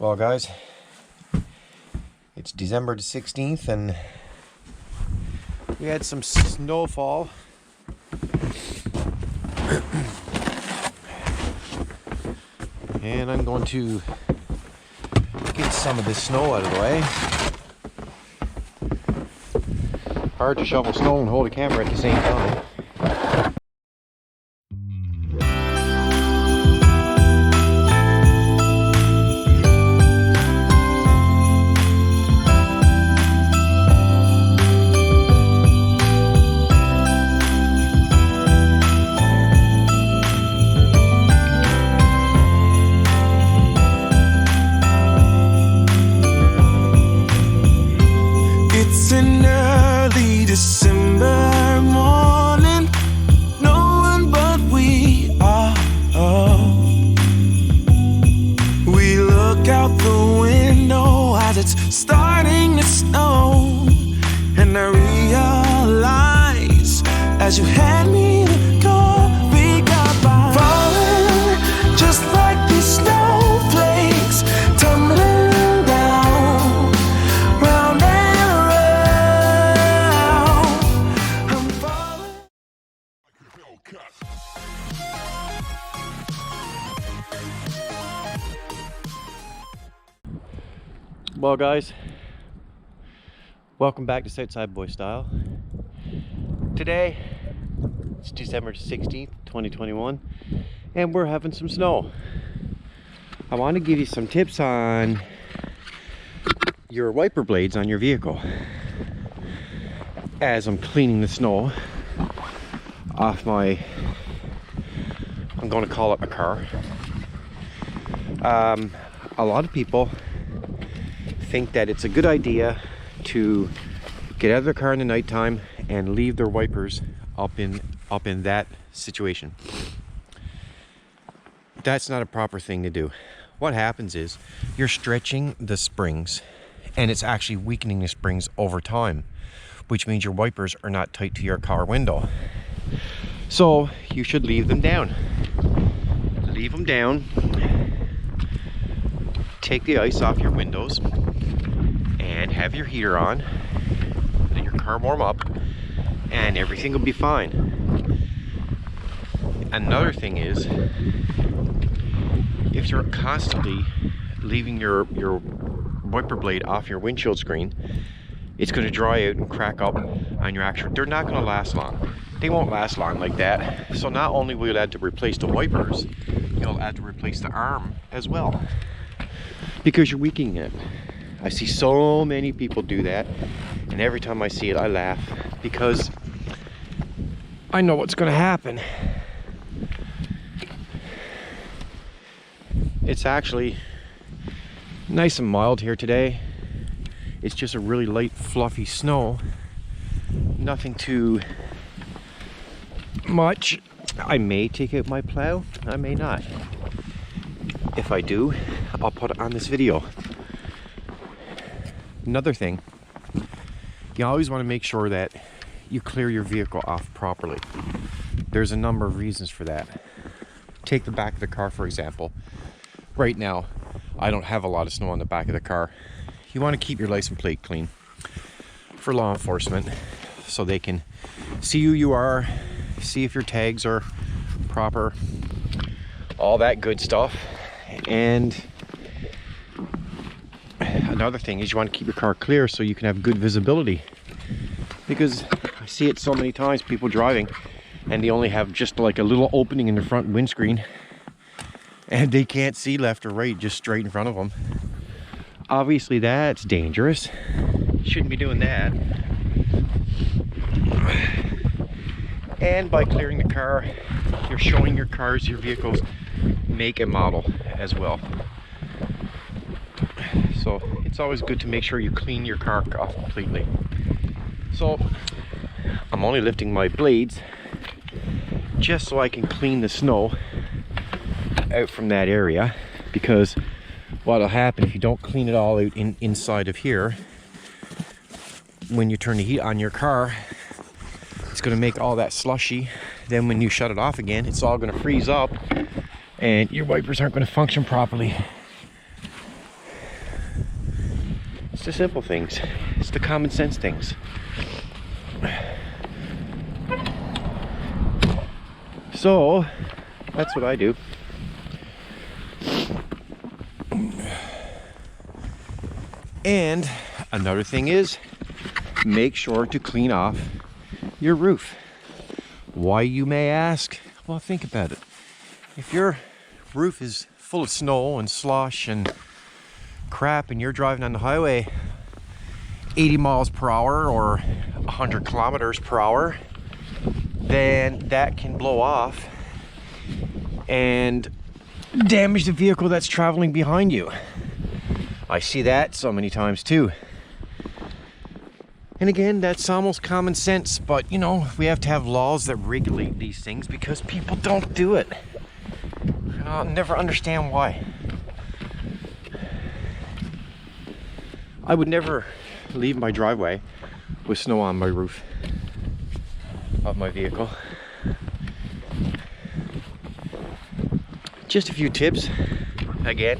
Well, guys, it's December the 16th and we had some snowfall. And I'm going to get some of this snow out of the way. Hard to shovel snow and hold a camera at the same time. It's an early December morning. No one but we are. We look out the window as it's starting to snow, and I realize as you hand me the coffee cup, I'm falling just like these snowflakes tumbling down round and around. I'm falling. Well, guys, welcome back to Southside Boy Style. Today, it's December 16th, 2021, and we're having some snow. I want to give you some tips on your wiper blades on your vehicle as I'm cleaning the snow off my, I'm going to call it my car. A lot of people think that it's a good idea to get out of their car in the nighttime and leave their wipers up in that situation. That's not a proper thing to do. What happens is you're stretching the springs and it's actually weakening the springs over time, which means your wipers are not tight to your car window. So you should leave them down. Leave them down. Take the ice off your windows and have your heater on. Let your car warm up and everything will be fine. Another thing is, if you're constantly leaving your wiper blade off your windshield screen, it's going to dry out and crack up on your actuator. They're not going to last long. They won't last long like that. So not only will you have to replace the wipers, you'll have to replace the arm as well, because you're weakening it. I see so many people do that, and every time I see it I laugh because I know what's going to happen. It's actually nice and mild here today. It's just a really light fluffy snow, nothing too much. I may take out my plow, I may not. If I do, I'll put it on this video. Another thing, you always want to make sure that you clear your vehicle off properly. There's a number of reasons for that. Take the back of the car, for example. Right now, I don't have a lot of snow on the back of the car. You want to keep your license plate clean for law enforcement so they can see who you are, see if your tags are proper, all that good stuff. And another thing is you want to keep your car clear so you can have good visibility, because I see it so many times, people driving and they only have just like a little opening in the front windscreen and they can't see left or right, just straight in front of them. Obviously that's dangerous. You shouldn't be doing that. And by clearing the car, you're showing your cars, your vehicles, make and model as well. So it's always good to make sure you clean your car off completely. So I'm only lifting my blades just so I can clean the snow out from that area, because what'll happen if you don't clean it all out inside of here, when you turn the heat on your car, it's going to make all that slushy. Then when you shut it off again, it's all going to freeze up and your wipers aren't going to function properly. It's the simple things. It's the common sense things. So, that's what I do. And another thing is, make sure to clean off your roof. Why, you may ask? Well, think about it. If your roof is full of snow and slush and crap and you're driving on the highway 80 miles per hour or 100 kilometers per hour, then that can blow off and damage the vehicle that's traveling behind you. I see that so many times too. And again, that's almost common sense, but you know, we have to have laws that regulate these things because people don't do it. And I'll never understand why. I would never leave my driveway with snow on my roof of my vehicle. Just a few tips. Again,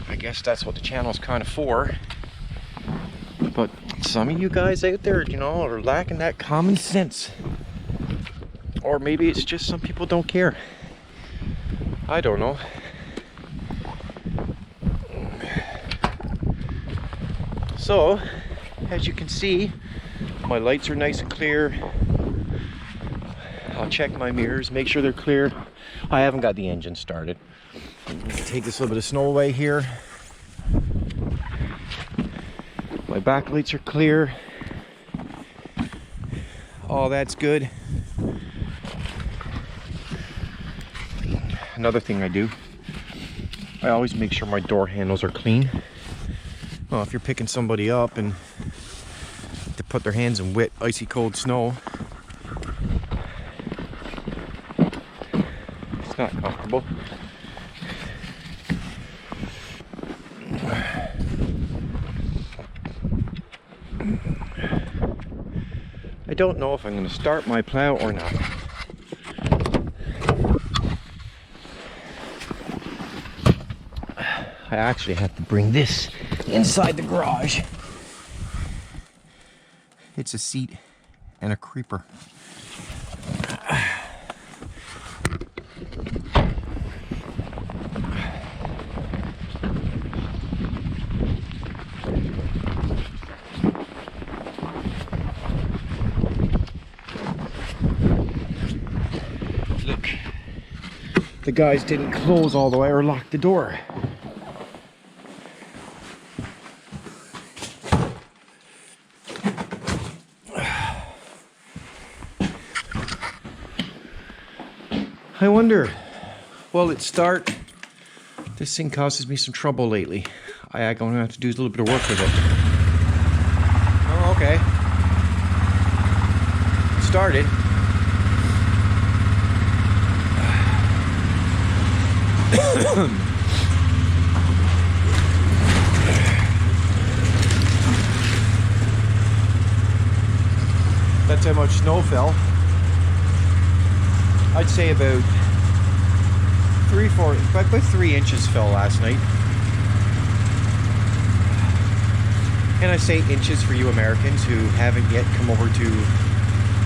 I guess that's what the channel is kind of for. But some of you guys out there, you know, are lacking that common sense. Or maybe it's just some people don't care. I don't know. So, as you can see, my lights are nice and clear. I'll check my mirrors, make sure they're clear. I haven't got the engine started. Take this little bit of snow away here. My back lights are clear. All that's good. Another thing I do, I always make sure my door handles are clean. Well, if you're picking somebody up and to put their hands in wet, icy cold snow, it's not comfortable. I don't know if I'm going to start my plow or not. I actually have to bring this inside the garage. It's a seat and a creeper. Look, the guys didn't close all the way or lock the door. I wonder, will it start? This thing causes me some trouble lately. I'm going to have to do a little bit of work with it. Oh, okay. It started. That's how much snow fell. I'd say about 3 inches fell last night. And I say inches for you Americans who haven't yet come over to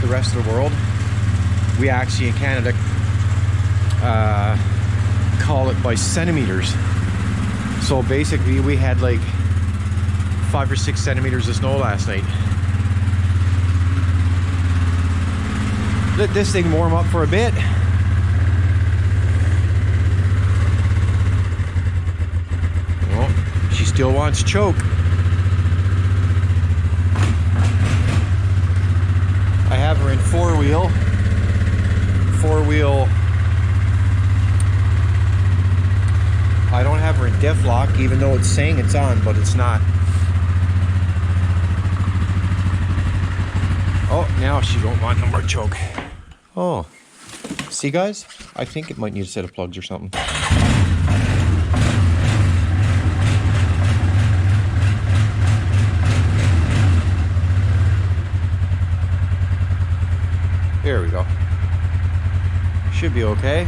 the rest of the world. We actually in Canada call it by centimeters. So basically we had like 5 or 6 centimeters of snow last night. Let this thing warm up for a bit. Oh, she still wants choke. I have her in four-wheel. I don't have her in def lock, even though it's saying it's on, but it's not. Oh, now she don't want no more choke. Oh, see guys? I think it might need a set of plugs or something. There we go. Should be okay.